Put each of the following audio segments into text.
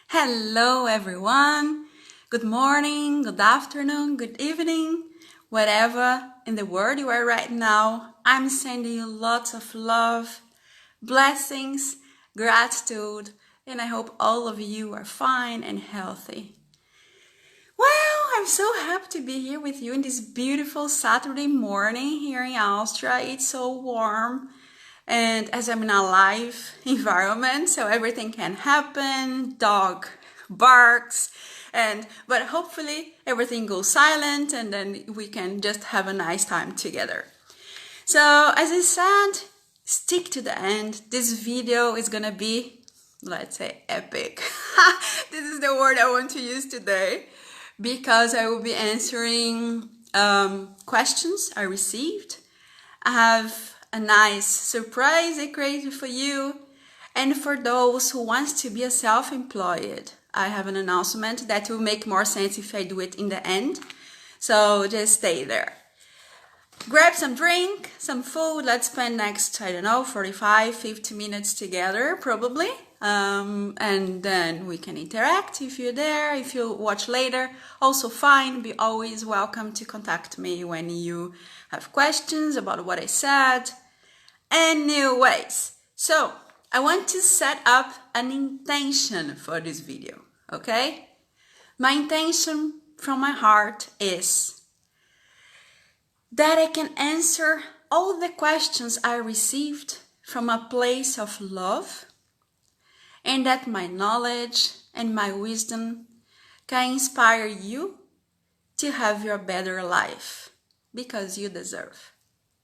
Hello everyone! Good morning, good afternoon, good evening, wherever in the world you are right now. I'm sending you lots of love, blessings, gratitude, and I hope all of you are fine and healthy. Well, I'm so happy to be here with you in this beautiful Saturday morning here in Austria. It's so warm. And as I'm in a live environment, so everything can happen, dog barks, but hopefully everything goes silent and then we can just have a nice time together. So as I said, stick to the end. This video is gonna be, let's say, epic. This is the word I want to use today because I will be answering questions I received. I have a nice surprise I created for you, and for those who wants to be a self-employed, I have an announcement that will make more sense if I do it in the end, so just stay there. Grab some drink, some food. Let's spend next, 45-50 minutes together probably, and then we can interact if you're there. If you watch later, also fine. Be always welcome to contact me when you have questions about what I said. Anyways, so I want to set up an intention for this video, okay? My intention from my heart is that I can answer all the questions I received from a place of love, and that my knowledge and my wisdom can inspire you to have your better life, because you deserve.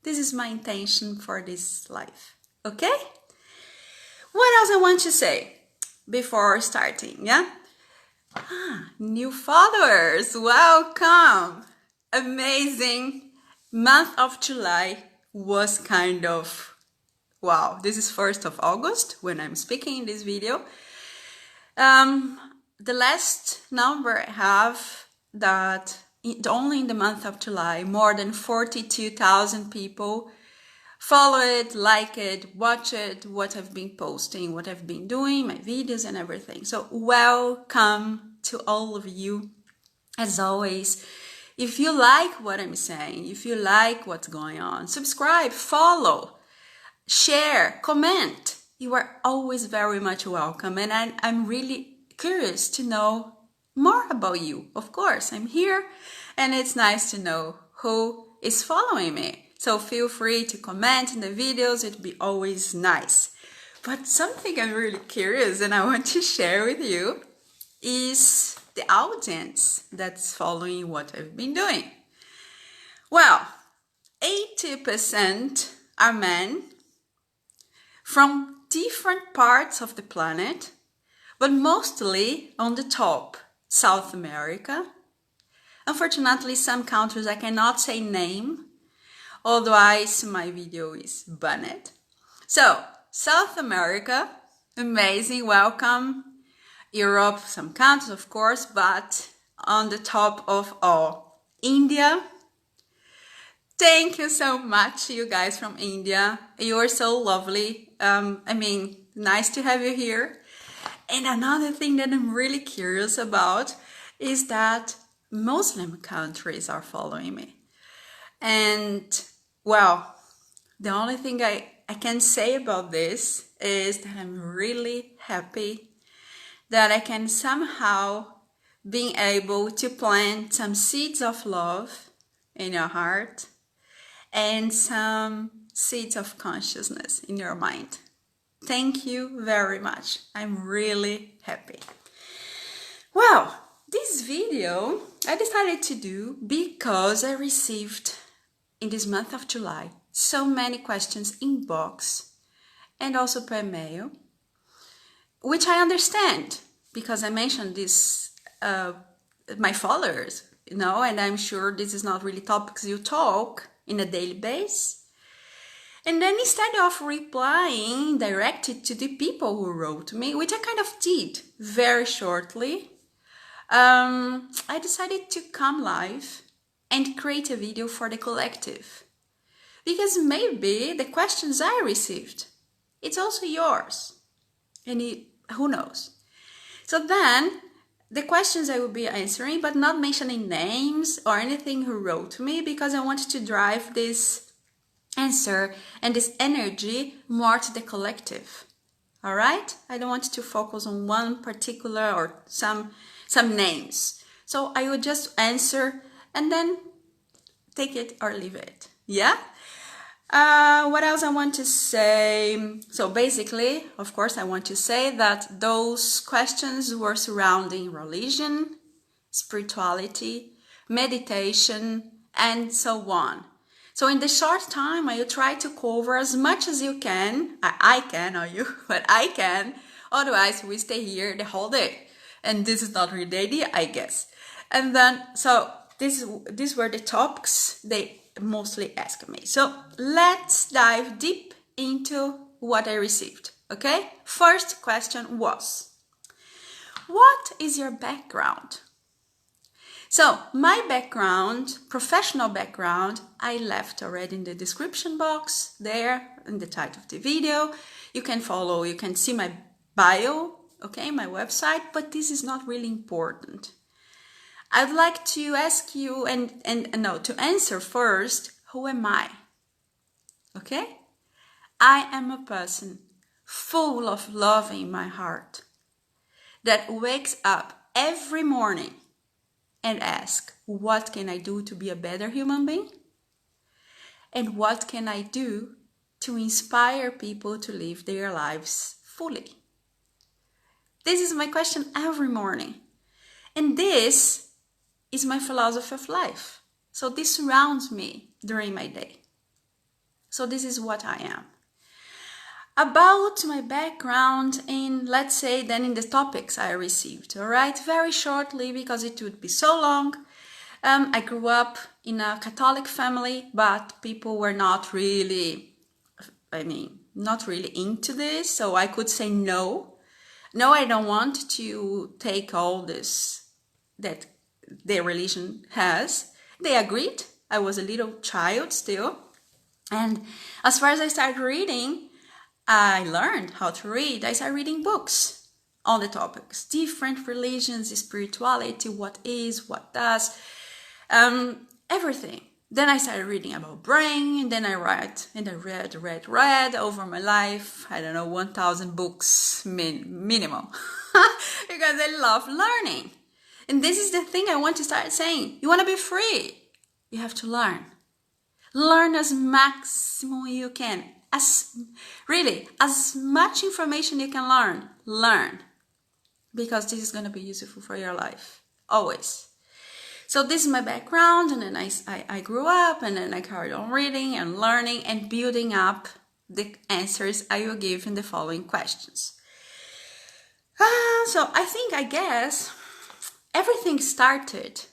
This is my intention for this life, okay? What else I want to say before starting, yeah? New followers, welcome! Amazing. Month of July was kind of, wow, this is 1st of August when I'm speaking in this video. The last number I have that only in the month of July, more than 42,000 people follow it, like it, watch it, what I've been posting, what I've been doing, my videos and everything. So welcome to all of you. As always, if you like what I'm saying, if you like what's going on, subscribe, follow, share, comment. You are always very much welcome, and I'm really curious to know more about you. Of course, I'm here, and it's nice to know who is following me. So feel free to comment in the videos, it'd be always nice. But something I'm really curious and I want to share with you is the audience that's following what I've been doing. Well, 80% are men from different parts of the planet, but mostly on the top, South America. Unfortunately, some countries I cannot say name, otherwise my video is banned. So, South America, amazing, welcome. Europe, some countries of course, but on the top of all, India. Thank you so much, you guys from India. You are so lovely. Nice to have you here. And another thing that I'm really curious about is that Muslim countries are following me. And, well, the only thing I can say about this is that I'm really happy that I can somehow be able to plant some seeds of love in your heart and some seeds of consciousness in your mind. Thank you very much. I'm really happy. Well, this video I decided to do because I received in this month of July so many questions inbox and also per mail, which I understand because I mentioned this my followers, and I'm sure this is not really topics you talk in a daily basis. And then instead of replying directly to the people who wrote to me, which I kind of did very shortly, I decided to come live and create a video for the collective. Because maybe the questions I received, it's also yours. And who knows? So then the questions I will be answering, but not mentioning names or anything who wrote to me, because I want to drive this answer and this energy more to the collective. All right? I don't want to focus on one particular or some names. So I will just answer and then take it or leave it. Yeah? What else I want to say? So basically, of course, I want to say that those questions were surrounding religion, spirituality, meditation, and so on. So in the short time, I will try to cover as much as you can. I can, or you, but I can. Otherwise, we stay here the whole day. And this is not really the idea, I guess. And then, so these were the topics they mostly asked me. So let's dive deep into what I received, okay? First question was, what is your background? So my background, professional background, I left already in the description box there in the title of the video. You can follow, you can see my bio, okay, my website, but this is not really important. I'd like to ask you to answer first, who am I? Okay? I am a person full of love in my heart that wakes up every morning and ask, what can I do to be a better human being? And what can I do to inspire people to live their lives fully? This is my question every morning. And this is my philosophy of life. So this surrounds me during my day. So this is what I am. About my background in, let's say, then in the topics I received, all right? Very shortly, because it would be so long. I grew up in a Catholic family, but people were not really into this. So I could say no. No, I don't want to take all this that their religion has. They agreed. I was a little child still. And as far as I started reading, I learned how to read. I started reading books on the topics, different religions, spirituality, what is, what does, everything. Then I started reading about brain, and then I read over my life, 1,000 books minimum, because I love learning. And this is the thing I want to start saying. You want to be free, you have to learn. Learn as maximum you can. As much information you can learn. Because this is going to be useful for your life. Always. So this is my background, and then I grew up, and then I carried on reading and learning and building up the answers I will give in the following questions. So I guess everything started,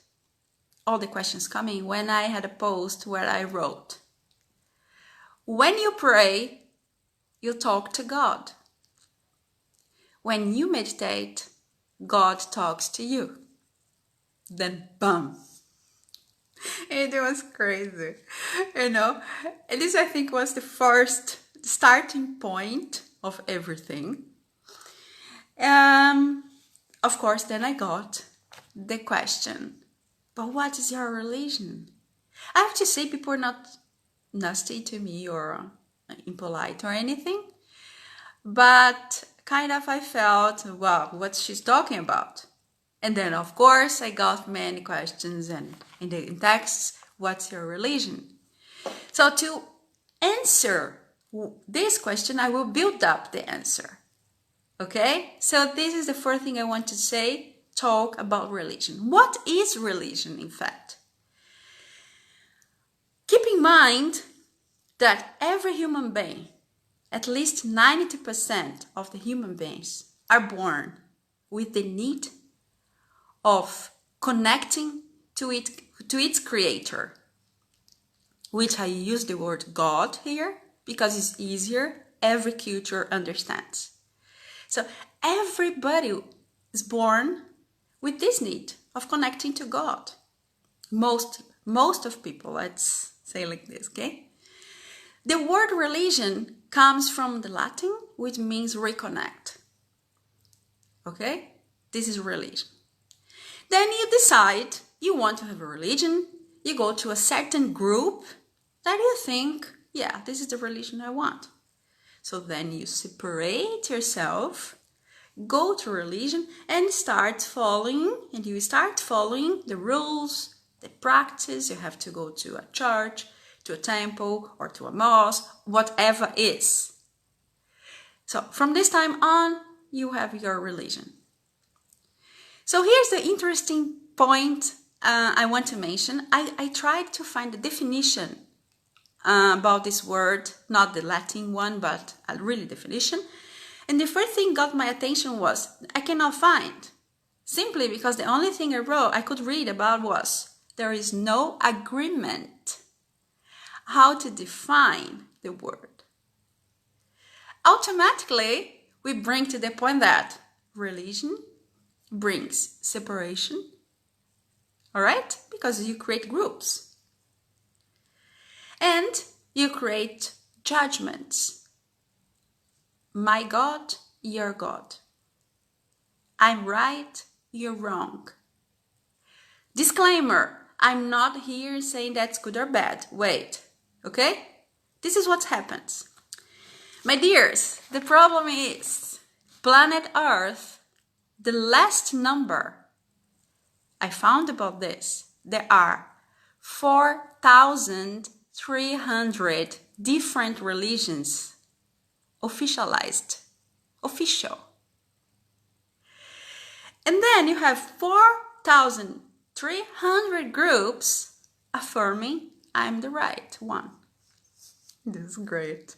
all the questions coming, when I had a post where I wrote, when you pray, you talk to God. When you meditate, God talks to you. Then, boom. It was crazy, And this, I think, was the first starting point of everything. Of course, then I got the question, but what is your religion? I have to say, people are not nasty to me or impolite or anything, but kind of I felt, wow, what's she's talking about? And then, of course, I got many questions and in the texts, what's your religion? So to answer this question, I will build up the answer. Okay? So this is the first thing I want to say, talk about religion. What is religion, in fact? Keep in mind that every human being, at least 90% of the human beings, are born with the need of connecting to its creator, which I use the word God here because it's easier, every culture understands. So everybody is born with this need of connecting to God. Most of people, let's say like this, okay? The word religion comes from the Latin, which means reconnect. Okay? This is religion. Then you decide you want to have a religion. You go to a certain group that you think, yeah, this is the religion I want. So then you separate yourself, go to religion and you start following the rules, the practice. You have to go to a church, to a temple, or to a mosque, whatever is. So from this time on, you have your religion. So here's the interesting point I want to mention. I tried to find the definition about this word, not the Latin one, but a real definition. And the first thing got my attention was, I cannot find. Simply because the only thing I could read about was, there is no agreement how to define the word. Automatically, we bring to the point that religion brings separation, all right? Because you create groups. And you create judgments. My God, your God. I'm right, you're wrong. Disclaimer, I'm not here saying that's good or bad. Wait, okay? This is what happens. My dears, the problem is, planet Earth, the last number I found about this, there are 4,300 different religions official. And then you have 4,300 groups affirming I'm the right one. This is great.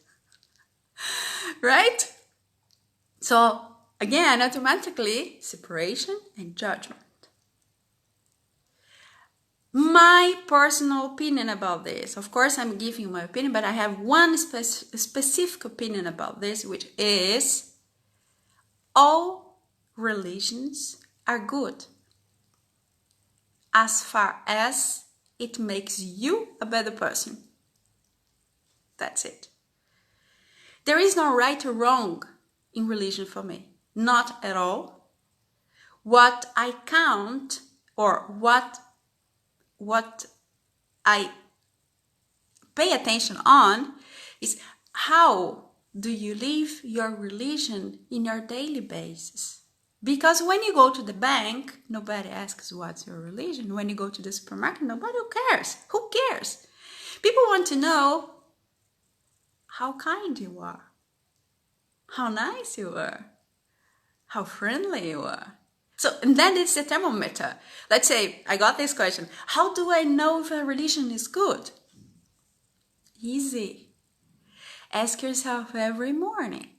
Right? So again, automatically, separation and judgment. My personal opinion about this, of course I'm giving you my opinion, but I have one specific opinion about this, which is all religions are good as far as it makes you a better person. That's it. There is no right or wrong in religion for me. Not at all. What I count, or what I pay attention on, is how do you live your religion in your daily basis. Because when you go to the bank, nobody asks what's your religion. When you go to the supermarket, nobody cares. Who cares? People want to know how kind you are, how nice you are, how friendly you are. So, and then it's the thermometer. Let's say I got this question. How do I know if a religion is good? Easy. Ask yourself every morning.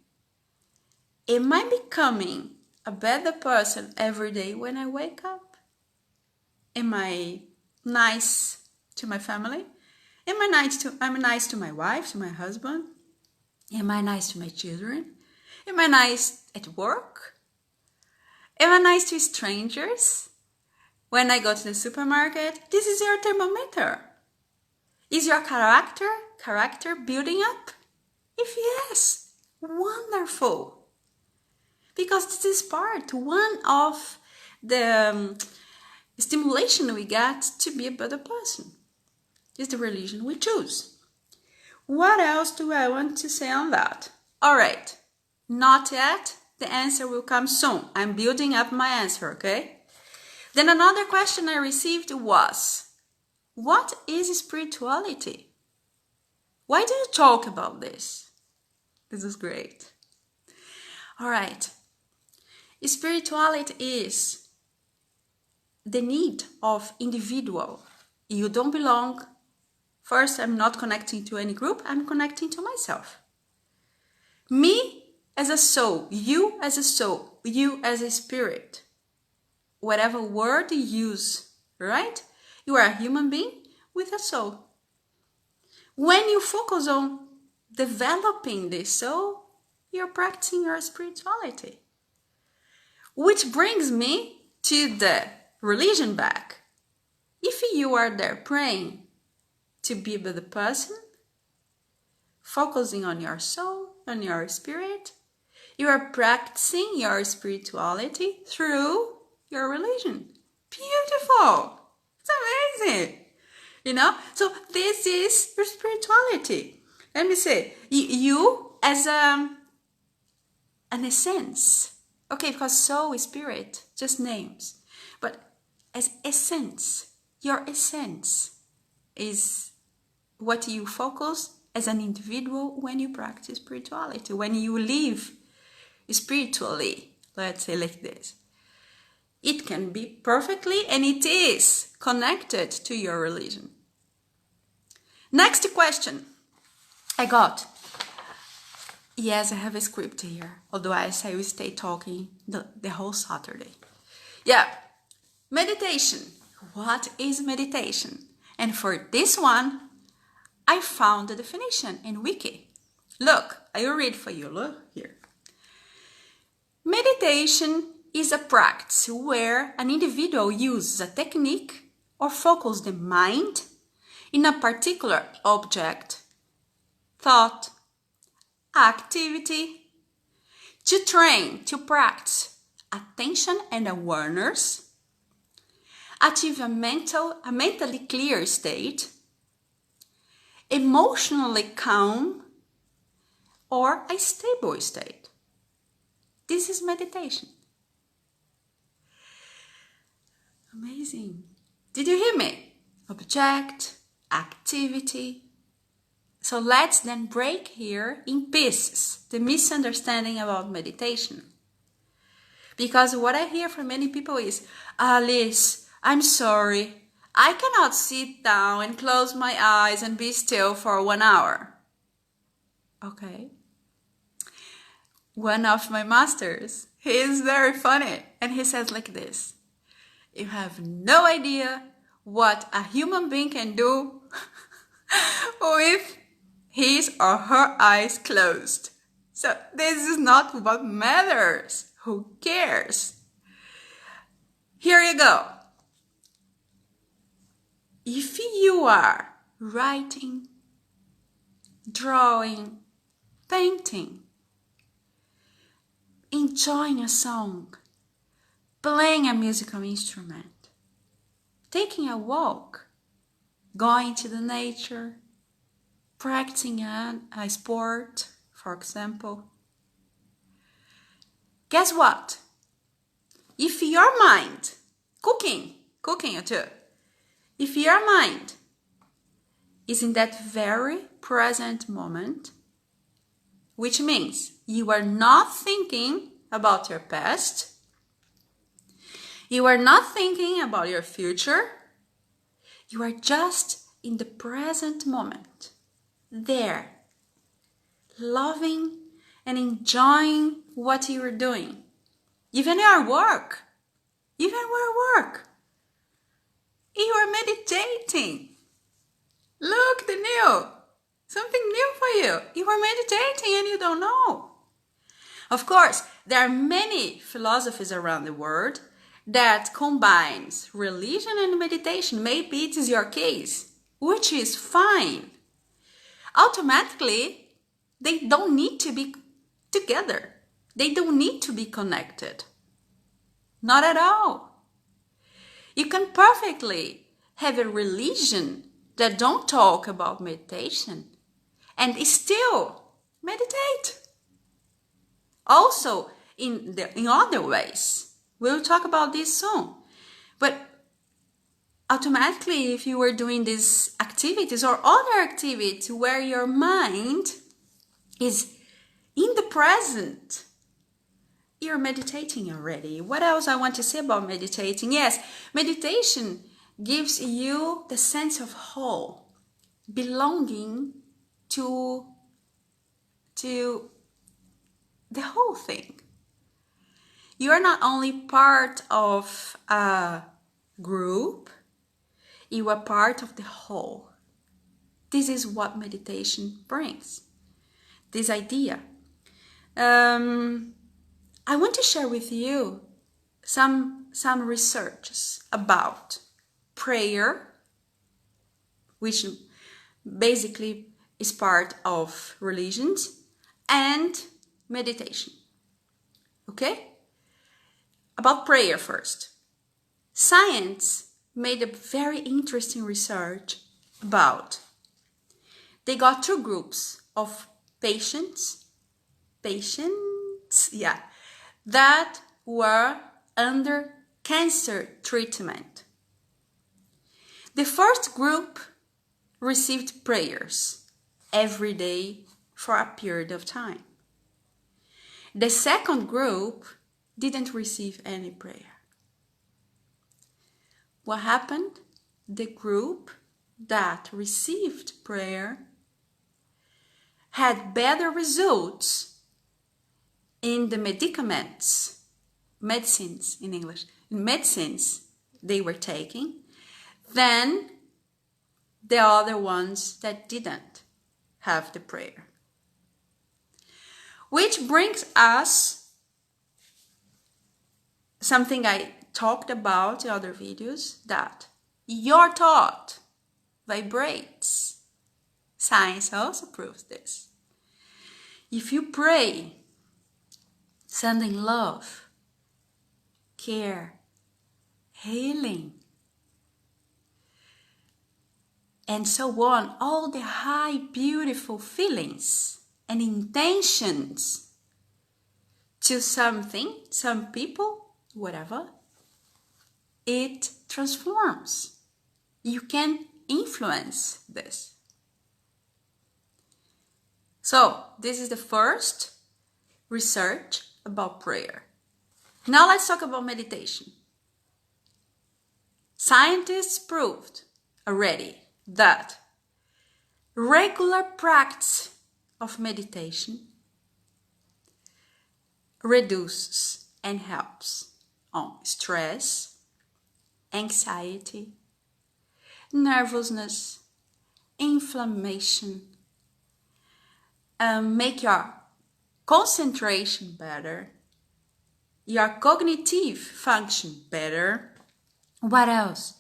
Am I becoming a better person every day when I wake up? Am I nice to my family? Am I nice to my wife, to my husband? Am I nice to my children? Am I nice at work? Am I nice to strangers? When I go to the supermarket, this is your thermometer. Is your character building up? If yes, wonderful. Because this is one of the stimulation we get to be a better person. Is the religion we choose. What else do I want to say on that? All right, not yet. The answer will come soon. I'm building up my answer, okay? Then another question I received was, what is spirituality? Why do you talk about this? This is great. All right. Spirituality is the need of individual. You don't belong. First, I'm not connecting to any group. I'm connecting to myself. Me as a soul, you as a soul, you as a spirit. Whatever word you use, right? You are a human being with a soul. When you focus on developing this soul, you're practicing your spirituality. Which brings me to the religion back. If you are there praying to be a better person, focusing on your soul, on your spirit, You are practicing your spirituality through your religion. Beautiful. It's amazing. So this is your spirituality. Let me say, you as an essence. Okay, because soul is spirit, just names. But as essence, your essence is what you focus as an individual when you practice spirituality, when you live spiritually, let's say like this. It can be perfectly, and it is connected to your religion. Next question I got. Yes, I have a script here. Otherwise, I will stay talking the whole Saturday. Yeah, meditation. What is meditation? And for this one, I found the definition in Wiki. Look, I will read for you. Look here. Meditation is a practice where an individual uses a technique or focuses the mind in a particular object, thought, activity, to train, to practice attention and awareness, achieve a mentally clear state, emotionally calm, or a stable state. This is meditation. Amazing. Did you hear me? Object, activity. So let's then break here in pieces the misunderstanding about meditation. Because what I hear from many people is, Alice, I'm sorry, I cannot sit down and close my eyes and be still for 1 hour. Okay. One of my masters, he is very funny, and he says like this: you have no idea what a human being can do with his or her eyes closed. So this is not what matters. Who cares? Here you go. If you are writing, drawing, painting, enjoying a song, playing a musical instrument, taking a walk, going to the nature, practicing a sport, for example, guess what? If your mind, cooking too, if your mind is in that very present moment, which means you are not thinking about your past, you are not thinking about your future, you are just in the present moment, there, loving and enjoying what you are doing. Even your work, you are meditating. Look, something new for you. You are meditating and you don't know. Of course, there are many philosophies around the world that combines religion and meditation. Maybe it is your case, which is fine. Automatically, they don't need to be together. They don't need to be connected. Not at all. You can perfectly have a religion that don't talk about meditation and still meditate. Also, in other ways. We'll talk about this soon. But automatically, if you were doing these activities or other activities where your mind is in the present, you're meditating already. What else I want to say about meditating? Yes, meditation gives you the sense of whole, belonging to the whole thing. You are not only part of a group, you are part of the whole. This is what meditation brings, this idea. I want to share with you some researches about prayer, which basically is part of religions, and meditation. Okay? About prayer first. Science made a very interesting research about. They got two groups of patients, that were under cancer treatment. The first group received prayers every day for a period of time. The second group didn't receive any prayer. What happened? The group that received prayer had better results in the medicines in English, medicines they were taking than the other ones that didn't have the prayer. Which brings us something I talked about in other videos, that your thought vibrates. Science also proves this. If you pray, sending love, care, healing, and so on, all the high, beautiful feelings and intentions to something, some people, whatever, it transforms. You can influence this. So, this is the first research about prayer. Now let's talk about meditation. Scientists proved already that regular practice of meditation reduces and helps on stress, anxiety, nervousness, inflammation, make your concentration better, your cognitive function better. What else?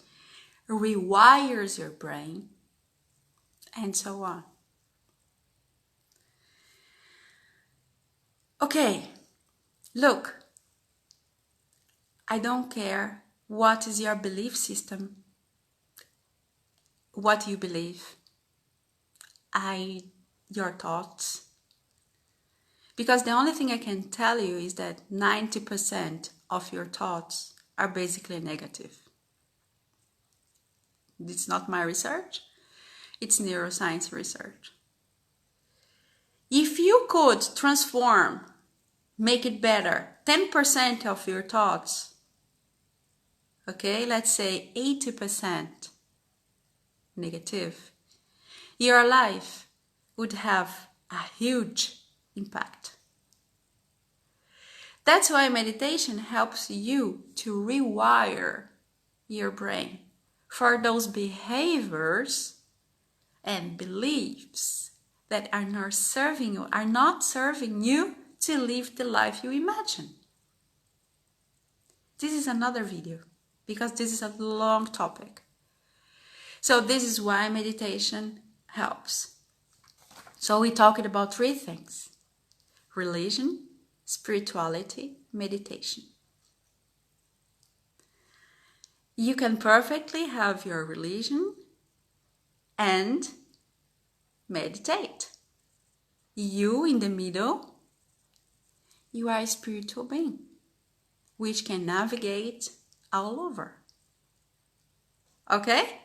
Rewires your brain, and so on. Okay, look, I don't care what is your belief system, what you believe, your thoughts. Because the only thing I can tell you is that 90% of your thoughts are basically negative. It's not my research, it's neuroscience research. If you could transform, make it better, 10% of your thoughts, okay, let's say 80% negative, your life would have a huge impact. That's why meditation helps you to rewire your brain for those behaviors and beliefs that are not serving you to live the life you imagine. This is another video because this is a long topic. So this is why meditation helps. So we talked about three things: religion, spirituality, meditation. You can perfectly have your religion and meditate. You in the middle, you are a spiritual being which can navigate all over. Okay?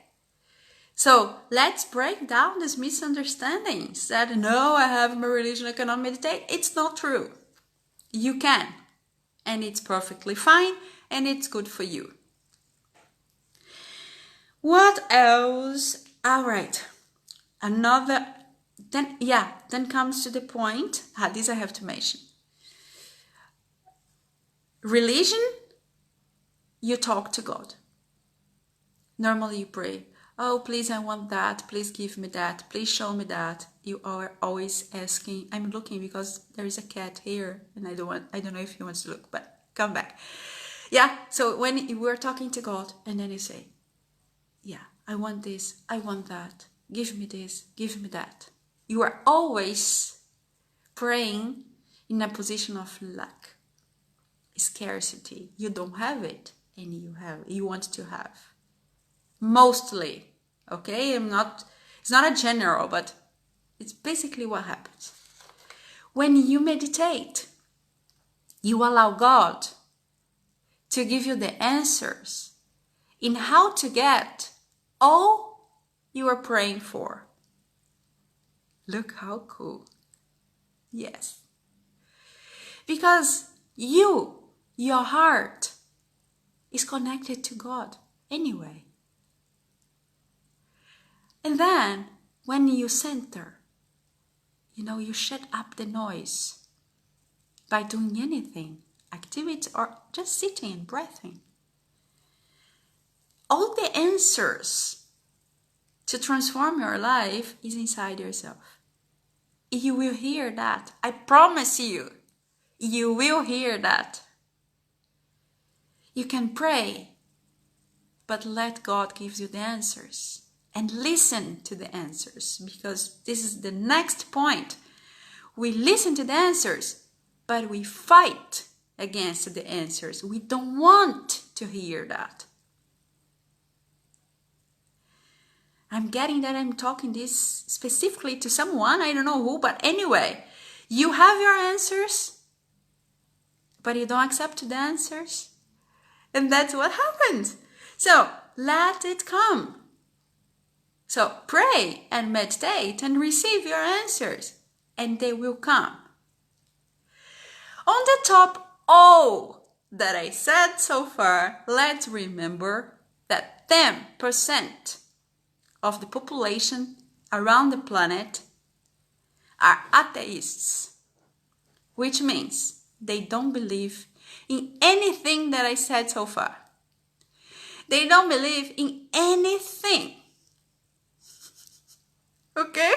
So let's break down these misunderstandings that no, I have my religion, I cannot meditate. It's not true. You can, and it's perfectly fine, and it's good for you. What else? All right. Then comes to the point. This I have to mention. Religion, you talk to God. Normally you pray, oh, please, I want that. Please give me that. Please show me that. You are always asking. I'm looking because there is a cat here, and I don't know if he wants to look, but come back. Yeah, so when you were talking to God, and then you say, yeah, I want this, I want that. Give me this, give me that. You are always praying in a position of lack. scarcity. You don't have it, and you want to have. Mostly, okay? It's not a general, but it's basically what happens. When you meditate, you allow God to give you the answers in how to get all you are praying for. Look how cool. Yes. Because your heart is connected to God anyway. And then when you center, you shut up the noise by doing anything, activity, or just sitting and breathing. All the answers to transform your life is inside yourself. You will hear that. I promise you, you will hear that. You can pray, but let God give you the answers. And listen to the answers, because this is the next point. We listen to the answers, but we fight against the answers. We don't want to hear that. I'm getting that I'm talking this specifically to someone, I don't know who, but anyway, you have your answers, but you don't accept the answers. And that's what happens. So let it come. So pray and meditate and receive your answers, and they will come. On the top, all that I said so far, let's remember that 10% of the population around the planet are atheists, which means they don't believe in anything that I said so far. They don't believe in anything. Okay?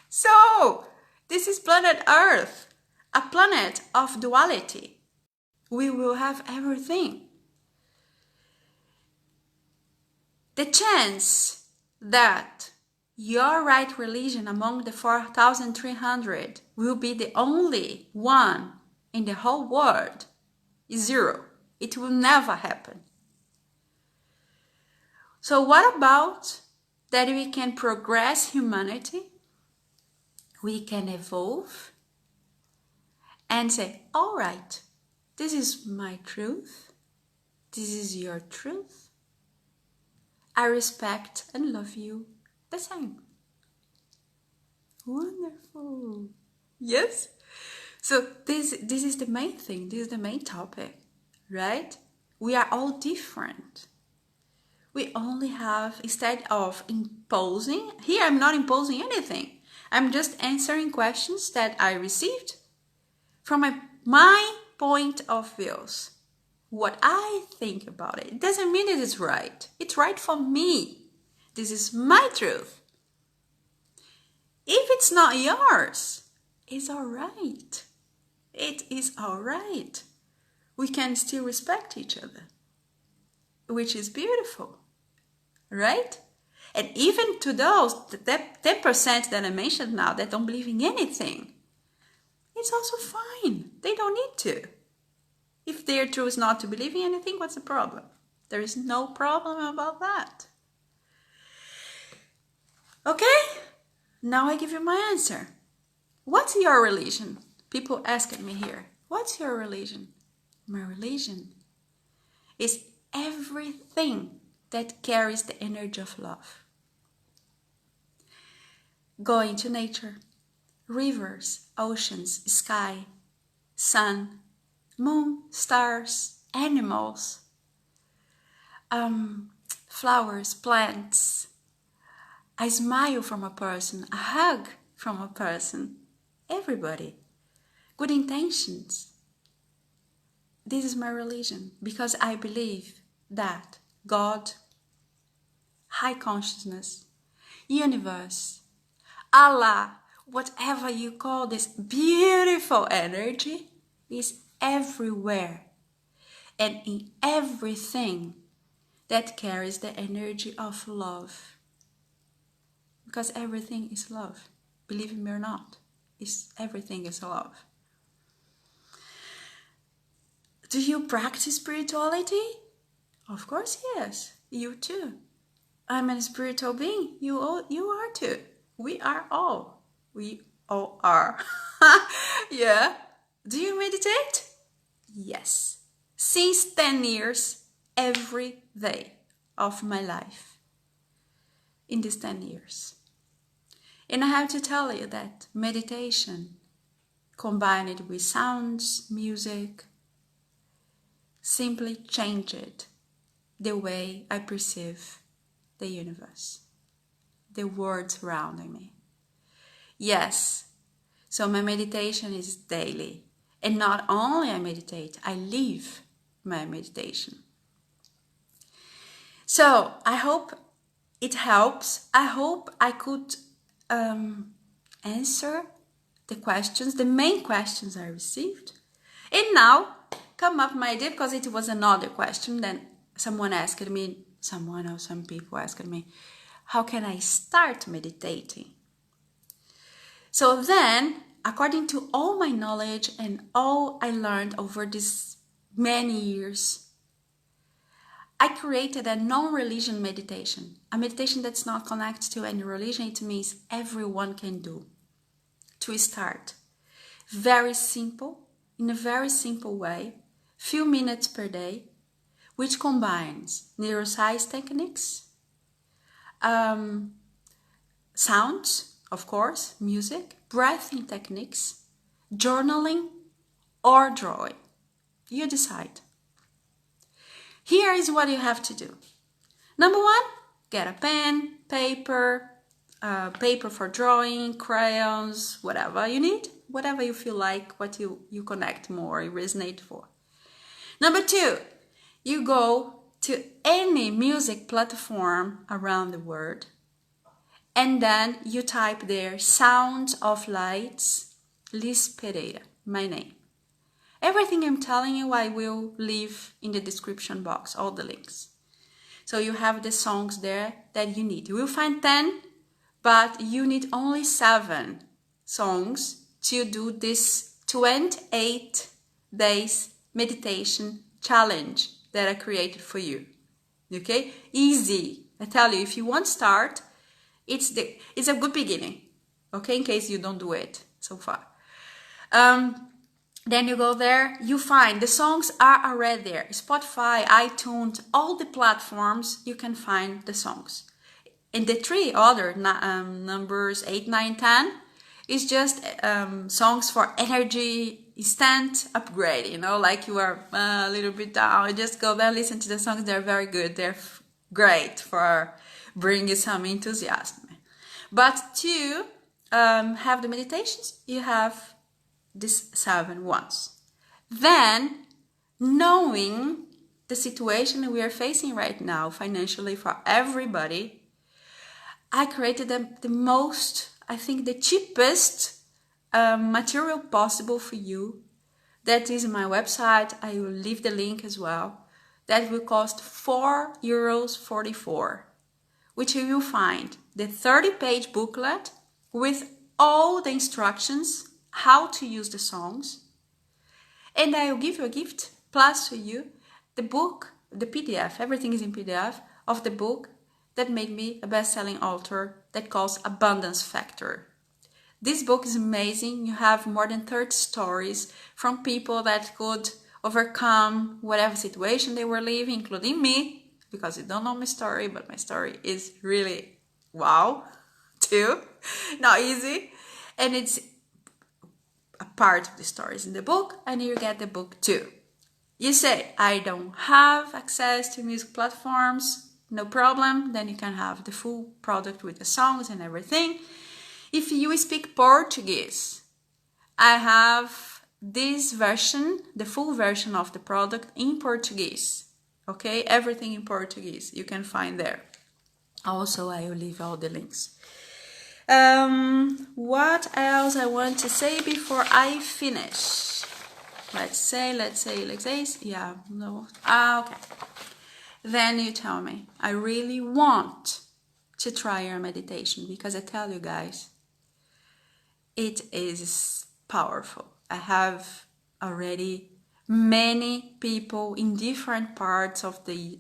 So, this is planet Earth, a planet of duality. We will have everything. The chance that your right religion among the 4,300 will be the only one in the whole world is zero. It will never happen. So what about that we can progress humanity? We can evolve and say, all right, this is my truth. This is your truth. I respect and love you the same. Wonderful. Yes? So this is the main thing. This is the main topic, right? We are all different. We only have, instead of imposing, here I'm not imposing anything. I'm just answering questions that I received from my point of views. What I think about it. It doesn't mean it is right. It's right for me. This is my truth. If it's not yours, it's all right. It is all right. We can still respect each other, which is beautiful. Right? And even to those, the 10% that I mentioned now that don't believe in anything, it's also fine. They don't need to. If their truth is not to believe in anything, what's the problem? There is no problem about that. Okay? Now I give you my answer. What's your religion? People asking me here, what's your religion? My religion is everything that carries the energy of love. Going to nature, rivers, oceans, sky, sun, moon, stars, animals, flowers, plants, a smile from a person, a hug from a person, everybody, good intentions. This is my religion because I believe that God, high consciousness, universe, Allah, whatever you call this beautiful energy, is everywhere and in everything that carries the energy of love. Because everything is love. Believe me or not, everything is love. Do you practice spirituality? Of course, yes. You too. I'm a spiritual being. You are too. We are all. We all are. Yeah. Do you meditate? Yes. Since 10 years, every day of my life. In these 10 years. And I have to tell you that meditation, combined with sounds, music, simply changed the way I perceive the universe, the world surrounding me. Yes, so my meditation is daily. And not only I meditate, I live my meditation. So I hope it helps. I hope I could answer the questions, the main questions I received. And now come up my idea, because it was another question. Then someone asked me, some people asked me, how can I start meditating? So then, according to all my knowledge and all I learned over these many years, I created a non-religion meditation, a meditation that's not connected to any religion. It means everyone can do. To start, very simple, in a very simple way, few minutes per day, which combines neuroscience techniques, sounds, of course, music, breathing techniques, journaling, or drawing. You decide. Here is what you have to do. Number one, get a pen, paper for drawing, crayons, whatever you need, whatever you feel like, what you connect more, you resonate for. Number two, you go to any music platform around the world, and then you type there, Sound of Lights, Liz Pereira, my name. Everything I'm telling you, I will leave in the description box, all the links. So you have the songs there that you need. You will find 10, but you need only 7 songs to do this 28 days meditation challenge that I created for you. Okay? Easy. I tell you, if you want to start, it's a good beginning. Okay? In case you don't do it so far. Then you go there, you find the songs are already there. Spotify, iTunes, all the platforms, you can find the songs. And the 3 other numbers, 8, 9, 10, is just songs for energy, instant upgrade. You know, like you are a little bit down, you just go there, listen to the songs. They're very good. They're great for bringing some enthusiasm. But to have the meditations, you have these 7 ones. Then, knowing the situation we are facing right now financially for everybody, I created the most, I think the cheapest material possible for you. That is my website. I will leave the link as well. That will cost €4.44, which you will find the 30-page booklet with all the instructions how to use the songs, and I will give you a gift plus to you the book, the PDF, everything is in PDF of the book that made me a best-selling author that calls Abundance Factor. This book is amazing. You have more than 30 stories from people that could overcome whatever situation they were living, including me, because you don't know my story, but my story is really wow too, not easy, and it's a part of the stories in the book, and you get the book too. You say, I don't have access to music platforms, no problem, then you can have the full product with the songs and everything. If you speak Portuguese, I have this version, the full version of the product in Portuguese, okay? Everything in Portuguese you can find there. Also, I will leave all the links. What else I want to say before I finish? Let's say, yeah, no, okay. Then you tell me, I really want to try your meditation, because I tell you guys, it is powerful. I have already Many people in different parts of the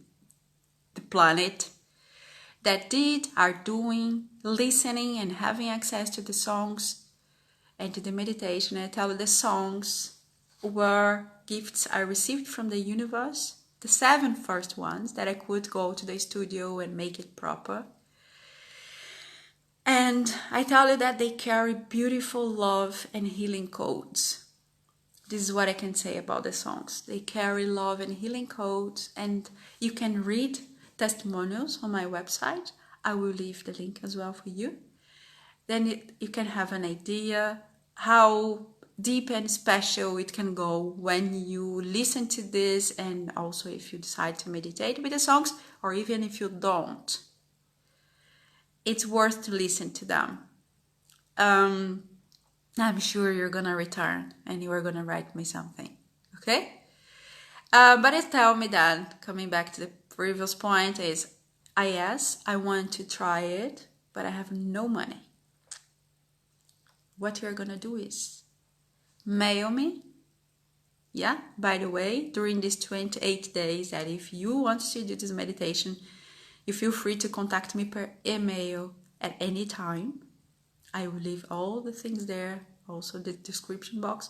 planet that are doing, listening and having access to the songs and to the meditation. I tell you, the songs were gifts I received from the universe, the 7 first ones that I could go to the studio and make it proper. And I tell you that they carry beautiful love and healing codes. This is what I can say about the songs. They carry love and healing codes, and you can read testimonials on my website. I will leave the link as well for you. Then you can have an idea how deep and special it can go when you listen to this, and also if you decide to meditate with the songs, or even if you don't. It's worth to listen to them. I'm sure you're gonna return and you are gonna write me something, okay? But it tell me that, coming back to the previous point, is yes, I want to try it, but I have no money. What you're gonna do is mail me. Yeah, by the way, during these 28 days, that if you want to do this meditation, you feel free to contact me per email at any time. I will leave all the things there, also the description box.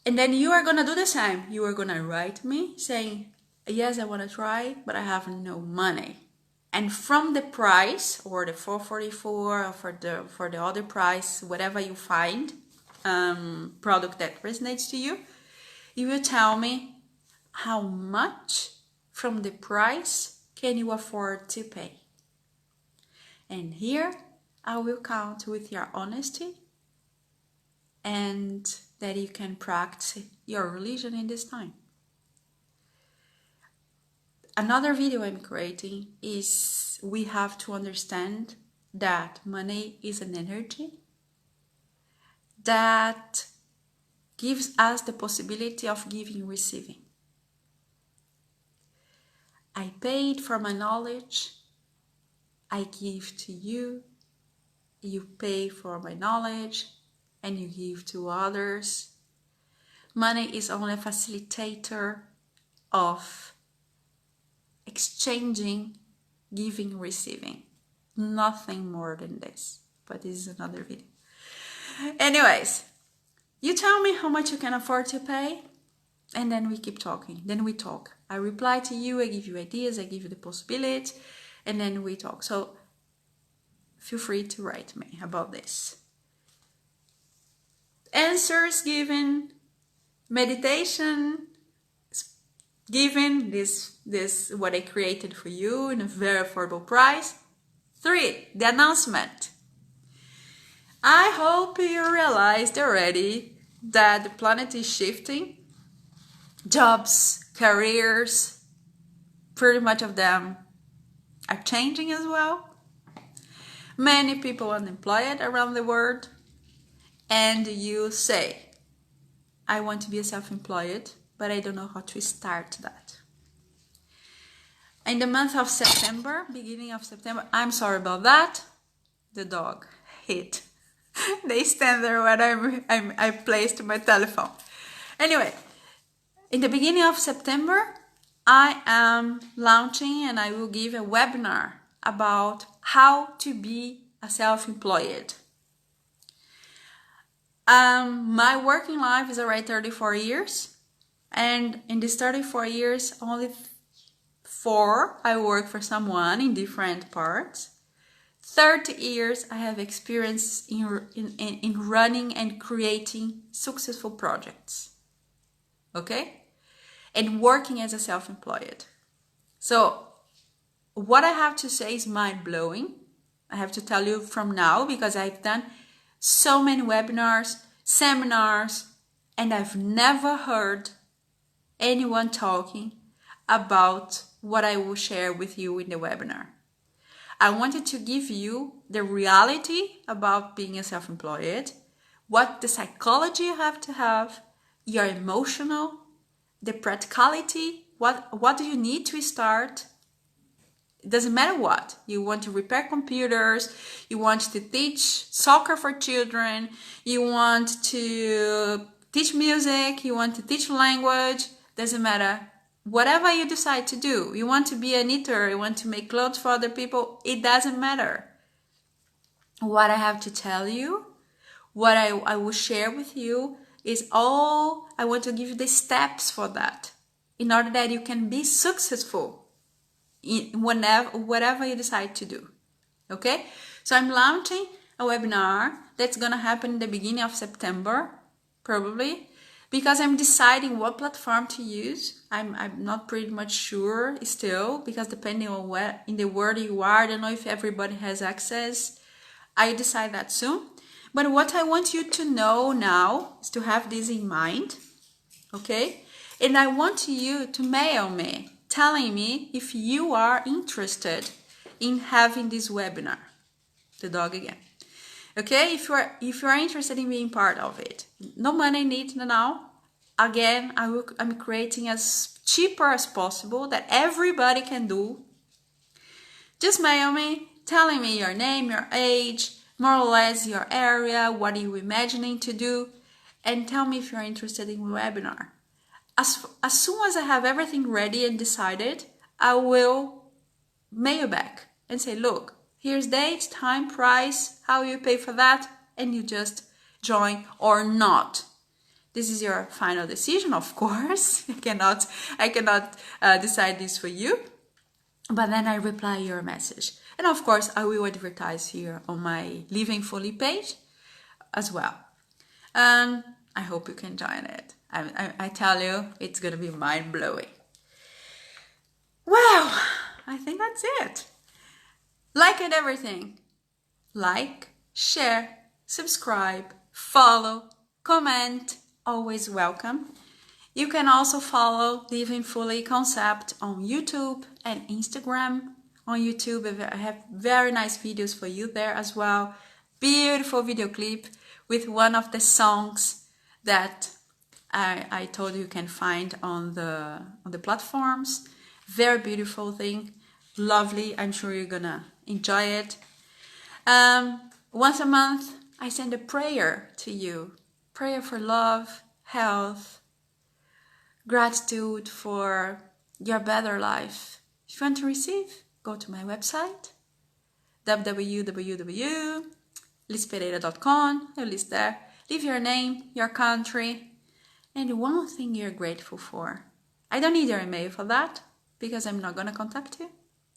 And then you are gonna do the same. You are gonna write me saying, yes, I wanna try, but I have no money. And from the price, or the 444, or for the other price, whatever you find, product that resonates to you, you will tell me how much from the price can you afford to pay. And here I will count with your honesty, and that you can practice your religion in this time. Another video I'm creating is we have to understand that money is an energy that gives us the possibility of giving and receiving. I paid for my knowledge, I give to you, you pay for my knowledge, and you give to others. Money is only a facilitator of exchanging, giving, receiving. Nothing more than this. But this is another video. Anyways, you tell me how much you can afford to pay, and then we keep talking. Then we talk. I reply to you, I give you ideas, I give you the possibilities, and then we talk. So feel free to write me about this. Answers given, meditation given, this what I created for you in a very affordable price. 3, the announcement. I hope you realized already that the planet is shifting. Jobs, careers, pretty much of them are changing as well. Many people unemployed around the world. And you say, I want to be a self-employed, but I don't know how to start that. In the month of September, beginning of September, I'm sorry about that, the dog hit. They stand there when I placed my telephone. Anyway, in the beginning of September, I am launching and I will give a webinar about how to be a self-employed. My working life is already 34 years, and in these 34 years, only 4 I work for someone in different parts. 30 years I have experience in running and creating successful projects, okay? And working as a self-employed. So what I have to say is mind-blowing. I have to tell you from now, because I've done so many webinars, seminars, and I've never heard anyone talking about what I will share with you in the webinar. I wanted to give you the reality about being a self-employed, what the psychology you have to have, your emotional, the practicality, what do you need to start. It doesn't matter what. You want to repair computers, you want to teach soccer for children, you want to teach music, you want to teach language, doesn't matter. Whatever you decide to do, you want to be a knitter, you want to make clothes for other people, it doesn't matter. What I have to tell you, what I will share with you is all, I want to give you the steps for that in order that you can be successful in whatever you decide to do. Okay? So I'm launching a webinar that's going to happen in the beginning of September, probably, because I'm deciding what platform to use. I'm not pretty much sure still, because depending on where in the world you are, I don't know if everybody has access. I decide that soon. But what I want you to know now is to have this in mind, okay? And I want you to mail me, telling me if you are interested in having this webinar. The dog again. Okay, if you are interested in being part of it, no money needed now. Again, I'm creating as cheaper as possible that everybody can do. Just mail me, telling me your name, your age, more or less your area, what are you imagining to do, and tell me if you're interested in the webinar. As soon as I have everything ready and decided, I will mail back and say, look, here's date, time, price, how you pay for that, and you just join or not. This is your final decision, of course. I cannot decide this for you. But then I reply your message. And of course, I will advertise here on my Living Fully page as well. And I hope you can join it. I tell you, it's going to be mind-blowing. Well, I think that's it. Like and everything. Like, share, subscribe, follow, comment, always welcome. You can also follow Living Fully Concept on YouTube and Instagram. On YouTube, I have very nice videos for you there as well. Beautiful video clip with one of the songs that I told you can find on the platforms. Very beautiful thing, lovely. I'm sure you're gonna enjoy it. Once a month, I send a prayer to you. Prayer for love, health, gratitude for your better life. If you want to receive, go to my website, www.lispereira.com. I'll list there. Leave your name, your country, and one thing you're grateful for. I don't need your email for that, because I'm not going to contact you.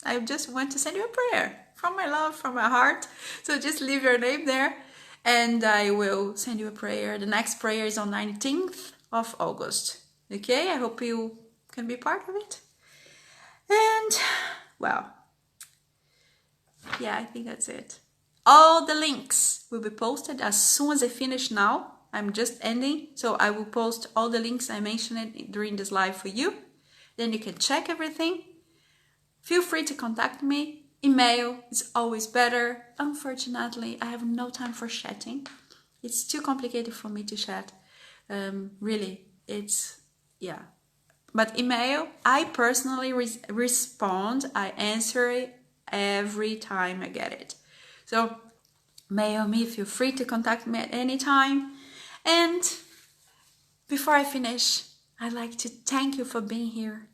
I just want to send you a prayer from my love, from my heart. So just leave your name there, and I will send you a prayer. The next prayer is on 19th of August. Okay, I hope you can be part of it. And, well, yeah, I think that's it. All the links will be posted as soon as I finish now. I'm just ending, so I will post all the links I mentioned during this live for you. Then you can check everything. Feel free to contact me. Email is always better. Unfortunately, I have no time for chatting. It's too complicated for me to chat. Really, it's... yeah, but email, I personally respond. I answer it every time I get it. So mail me, feel free to contact me at any time. And before I finish, I'd like to thank you for being here.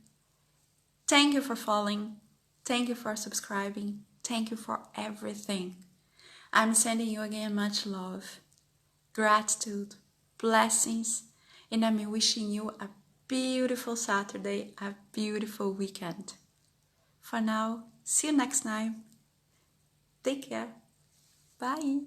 Thank you for following. Thank you for subscribing. Thank you for everything. I'm sending you again much love, gratitude, blessings, and I'm wishing you a beautiful Saturday, a beautiful weekend. For now, see you next time. Take care. Bye.